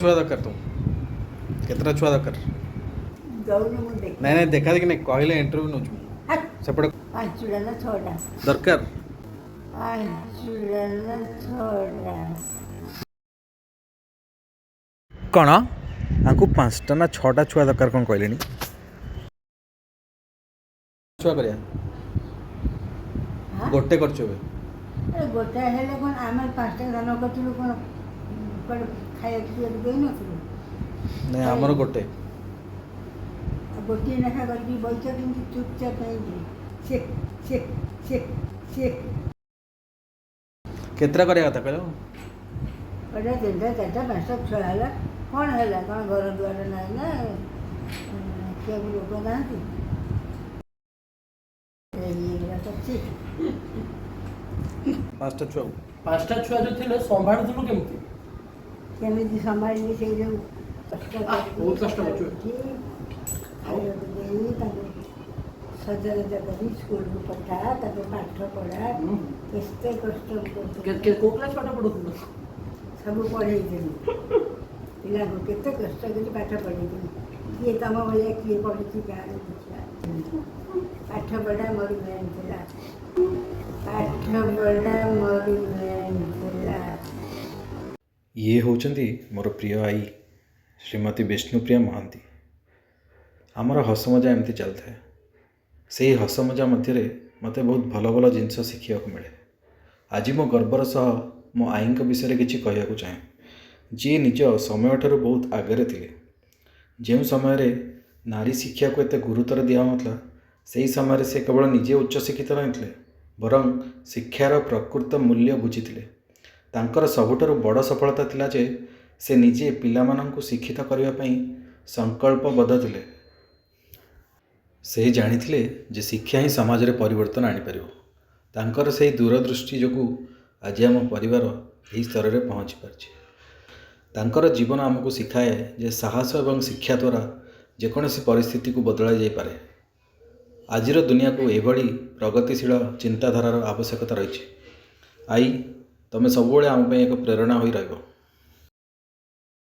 छुआ दरकार तुम केतटा छुआ दरकार नहीं देखा देखी नहीं कहले इंटरव्यू नौ सेपटे ପାଞ୍ଚଟା ନା ଛଅଟା दरकार ପାଞ୍ଚଟା ନା ଛଅଟା कौन आपको 5टा ना 6टा छुआ दरकार कौन कहले छुआ करिया गोटे कर ଗୋଟାଏ ହେଲେ କ'ଣ ଆମେ 5ଟା ଧାନ କରିଥିଲୁ କ'ଣ କୁଆଡ଼େ ଖାଇବାକୁ ପିଇବାକୁ ଦେଇନଥିଲୁ नहीं आमर गोटे ଗୋଟିଏ ଲେଖା କରିକି ବଇଛ କିନ୍ତୁ ଚୁପଚାପ ହେଇକି ସେ केतरा करिया कथा कहलो ଗୋଟେ 3ଟା 4ଟା 5ଟା ଛୁଆ ହେଲା କ'ଣ ହେଲା କ'ଣ ଘର ଦୁଆର ନାହିଁ ନା କିଏ ଲୋକ ନାହାନ୍ତି ଏଇଗୁଡ଼ା ତ ଠିକ୍ 5टा ଛୁଆ जो थे संभाळुलु केमती କେମିତି ସମ୍ଭାଳିକି ସେଇ ଯେଉଁ ବହୁତ କଷ୍ଟ କରୁଛୁ। ଖାଇବାକୁ ଦେଇ ତାଙ୍କୁ ସଜବାଜ କରି ସ୍କୁଲକୁ ପଠା ତାକୁ ପାଠ ପଢ଼ା କେତେ କଷ୍ଟ କରୁଥିଲି କୋଉ କ୍ଲାସ୍ ପାଠ ପଢୁଥିଲୁ ସବୁ ପଢ଼େଇଥିଲି ପିଲାଙ୍କୁ କେତେ କଷ୍ଟ କରି ପାଠ ପଢ଼େଇଥିଲି କିଏ ତମ ଭଳିଆ କିଏ ପଢ଼ୁଛି ଗାଁରେ ଦେଖିବା ପାଠ ପଢ଼ା ମୋର ମେନ୍ ଥିଲା ପାଠ ପଢ଼ା ମୋର ମେନ୍ ଥିଲା। ये होचंती मोर प्रिय आई श्रीमती विष्णुप्रिया महांती आमर हस मजा एमती चलता है से हस मजा मध्य मत बहुत भल भल जिनस शिखा मिले आज मो गर्वर सह मो आई विषय किसी कहना चाहे जी निज समय ठार बहुत आगे थे जो समय नारी शिक्षा को एत गुरुतर दिखाला से समय से केवल निजे उच्च शिक्षित नहीं बरं शिक्षार प्रकृत मूल्य बुझी तांकर सबुठारु बड़ सफलता थिला जे से निजे पिलामानंकु शिक्षित करने संकल्पबद्ध थिले से जानिथिले जे शिक्षा ही समाज रे परिवर्तन आनी परिबो तांकर से दूरदृष्टि जोगु आज आम परिवार यही स्तर रे पहुँची पारछि तांकर जीवन आमको शिखाए जे साहस एवं शिक्षा द्वारा जेकोसी परिस्थिति को बदलाई जाई पारे आजिर दुनिया को एभली प्रगतिशील चिंताधारार आवश्यकता रही आई तमें सब आम एक प्रेरणा हो रही।